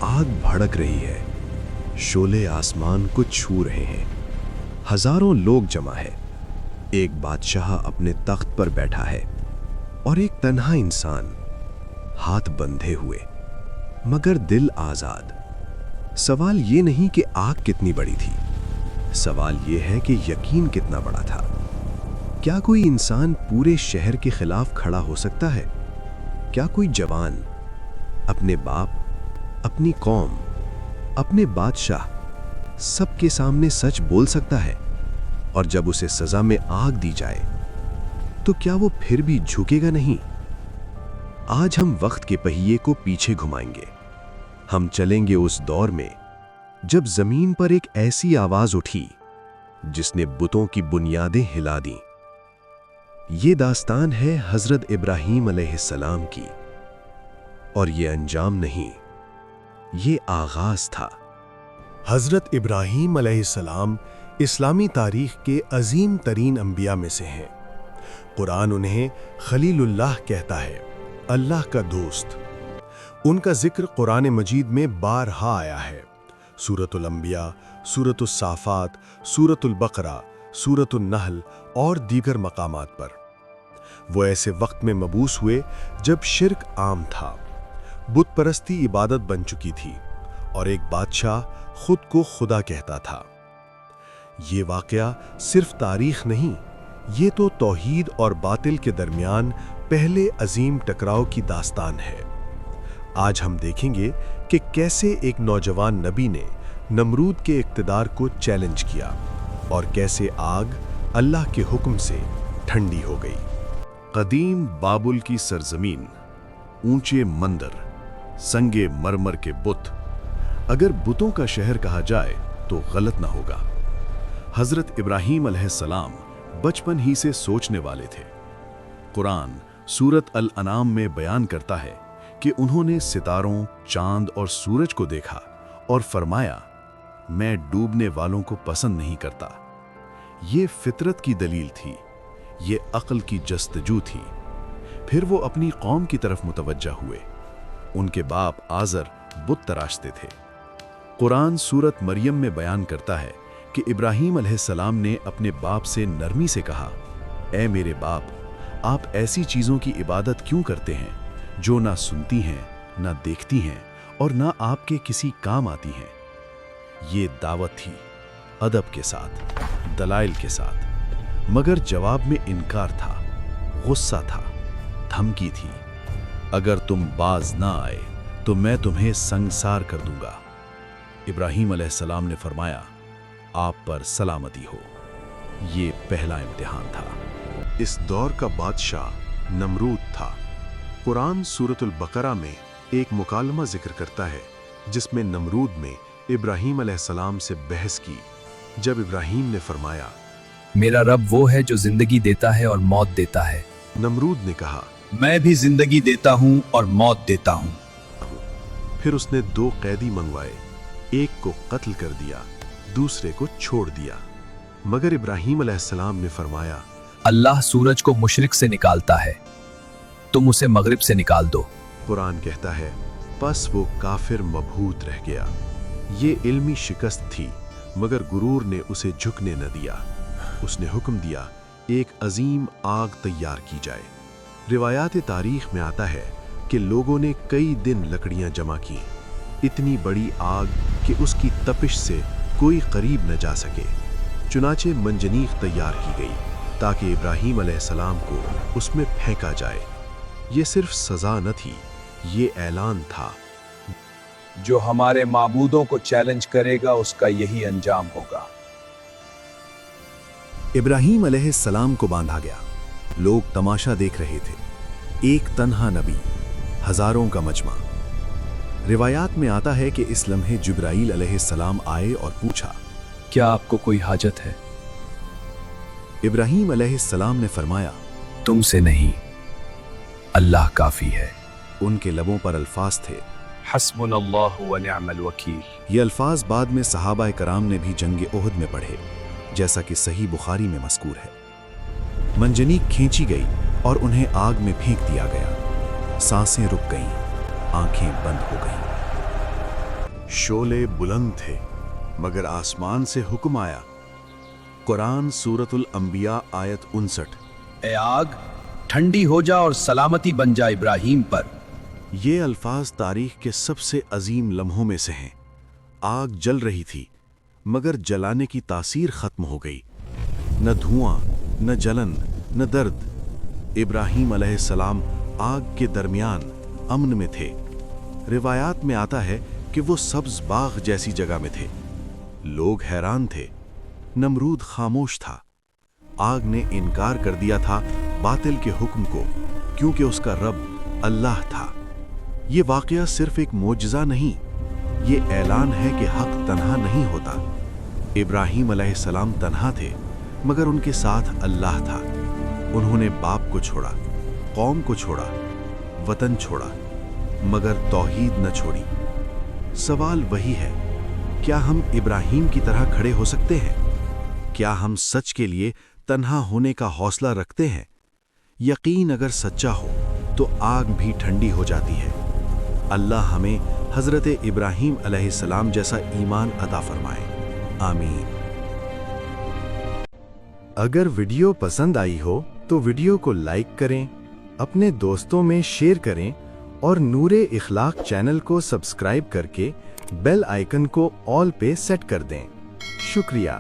आग भड़क रही है, शोले आसमान को छू रहे हैं। हजारों लोग जमा है। एक बादशाह अपने तख्त पर बैठा है और एक तन्हा इंसान, हाथ बंधे हुए मगर दिल आजाद। सवाल ये नहीं कि आग कितनी बड़ी थी, सवाल ये है कि यकीन कितना बड़ा था। क्या कोई इंसान पूरे शहर के खिलाफ खड़ा हो सकता है? क्या कोई जवान अपने बाप, अपनी कौम, अपने बादशाह, सबके सामने सच बोल सकता है? और जब उसे सजा में आग दी जाए तो क्या वो फिर भी झुकेगा नहीं? आज हम वक्त के पहिए को पीछे घुमाएंगे। हम चलेंगे उस दौर में जब जमीन पर एक ऐसी आवाज उठी जिसने बुतों की बुनियादें हिला दी। ये दास्तान है हजरत इब्राहीम अलैहिस्सलाम की, और ये अंजाम नहीं, ये आगाज था। हजरत इब्राहीम अलैहिस्सलाम इस्लामी तारीख के अजीम तरीन अंबिया में से हैं। कुरान उन्हें खलीलुल्लाह कहता है, अल्लाह का दोस्त। उनका जिक्र कुरान मजीद में बारहा आया है। सूरतुल अंबिया, सूरतुल साफात, सूरतुल बकरा, सूरतुल नहल और दीगर मकामात पर। वो ऐसे वक्त में मबूस हुए जब शिर्क आम था, बुत परस्ती इबादत बन चुकी थी और एक बादशाह खुद को खुदा कहता था। ये वाकया सिर्फ तारीख नहीं, ये तो तौहीद और बातिल के दरमियान पहले अजीम टकराव की दास्तान है। आज हम देखेंगे कि कैसे एक नौजवान नबी ने नमरूद के इक्तिदार को चैलेंज किया और कैसे आग अल्लाह के हुक्म से ठंडी हो गई। कदीम बाबुल की सरजमीन, ऊंचे मंदिर, संगे मरमर के बुत। अगर बुतों का शहर कहा जाए तो गलत ना होगा। हजरत इब्राहीम अलैहिस्सलाम बचपन ही से सोचने वाले थे। कुरान सूरत अल अनाम में बयान करता है कि उन्होंने सितारों, चांद और सूरज को देखा और फरमाया, मैं डूबने वालों को पसंद नहीं करता। ये फितरत की दलील थी, ये अक्ल की जस्तजू थी। फिर वो अपनी कौम की तरफ मुतवज्जा हुए। उनके बाप आजर बुत तराशते थे। कुरान सूरत मरियम में बयान करता है कि इब्राहीम अलैहिस्सलाम ने अपने बाप से नरमी से कहा, ऐ मेरे बाप, आप ऐसी चीज़ों की इबादत क्यों करते हैं जो ना सुनती हैं, ना देखती हैं और ना आपके किसी काम आती हैं। ये दावत थी, अदब के साथ, दलाइल के साथ, मगर जवाब में इनकार था, गुस्सा था, धमकी थी। अगर तुम बाज ना आए तो मैं तुम्हें संगसार कर दूंगा। इब्राहीम अलैहिस्सलाम ने फरमाया, आप पर सलामती हो। ये पहला इम्तिहान था। इस दौर का बादशाह नमरूद था। कुरान सूरतुल बकरा में एक मुकालमा जिक्र करता है जिसमें नमरूद में इब्राहीम अलैहिस्सलाम से बहस की। जब इब्राहीम ने फरमाया, मेरा रब वो है जो जिंदगी देता है और मौत देता है। नमरूद ने कहा, मैं भी जिंदगी देता हूँ और मौत देता हूँ। फिर उसने 2 कैदी मंगवाए, एक को कत्ल कर दिया, दूसरे को छोड़ दिया। मगर इब्राहीम अलैहिस्सलाम ने फरमाया, अल्लाह सूरज को मशरिक से निकालता है, तुम उसे मगरिब से निकाल दो। कुरान कहता है, बस वो काफिर मबहूत रह गया। ये इल्मी शिकस्त थी, मगर गुरूर ने उसे झुकने न दिया। उसने हुक्म दिया, एक अजीम आग तैयार की जाए। रिवायात तारीख में आता है कि लोगों ने कई दिन लकड़ियां जमा की, इतनी बड़ी आग कि उसकी तपिश से कोई करीब न जा सके। चुनाचे मंजनीक तैयार की गई ताकि इब्राहीम अलैहिस्सलाम को उसमें फेंका जाए। ये सिर्फ सजा न थी, ये ऐलान था, जो हमारे माबूदों को चैलेंज करेगा उसका यही अंजाम होगा। इब्राहीम अलैहिस्सलाम को बांधा गया। लोग तमाशा देख रहे थे। एक तन्हा नबी, हजारों का मजमा। रिवायात में आता है कि इस लम्हे जिब्राईल अलैहिस्सलाम आए और पूछा, क्या आपको कोई हाजत है? इब्राहीम अलैहिस्सलाम ने फरमाया, तुमसे नहीं, अल्लाह काफी है। उनके लबों पर अल्फाज थे, हस्बुनल्लाहु व निअमल वकील। ये अल्फाज बाद में सहाबा कराम ने भी जंग ओहद में पढ़े, जैसा कि सही बुखारी में मज़कूर है। मंजनीक खींची गई और उन्हें आग में फेंक दिया गया। सांसें रुक गईं, आंखें बंद हो गईं। शोले बुलंद थे मगर आसमान से हुक्म आया। कुरान सूरतुल अंबिया आयत 59। ए आग, ठंडी हो जा और सलामती बन जा इब्राहिम पर। ये अल्फाज तारीख के सबसे अजीम लम्हों में से हैं। आग जल रही थी मगर जलाने की तासीर खत्म हो गई। न धुआं, न जलन, न दर्द। इब्राहिम अलैहिस्सलाम आग के दरमियान अमन में थे। रिवायात में आता है कि वो सब्ज बाग जैसी जगह में थे। लोग हैरान थे। नमरूद खामोश था। आग ने इनकार कर दिया था बातिल के हुक्म को, क्योंकि उसका रब अल्लाह था। ये वाकया सिर्फ एक मोजज़ा नहीं, ये ऐलान है कि हक तन्हा नहीं होता। इब्राहिम अलैहिस्सलाम तन्हा थे मगर उनके साथ अल्लाह था। उन्होंने बाप को छोड़ा, कौम को छोड़ा, वतन छोड़ा, मगर तौहीद न छोड़ी। सवाल वही है, क्या हम इब्राहिम की तरह खड़े हो सकते हैं? क्या हम सच के लिए तन्हा होने का हौसला रखते हैं? यकीन अगर सच्चा हो तो आग भी ठंडी हो जाती है। अल्लाह हमें हज़रत इब्राहिम अलैहिस्सलाम जैसा ईमान अता फरमाए। आमीन। अगर वीडियो पसंद आई हो तो वीडियो को लाइक करें, अपने दोस्तों में शेयर करें और नूरे इखलाक चैनल को सब्सक्राइब करके बेल आइकन को ऑल पे सेट कर दें। शुक्रिया।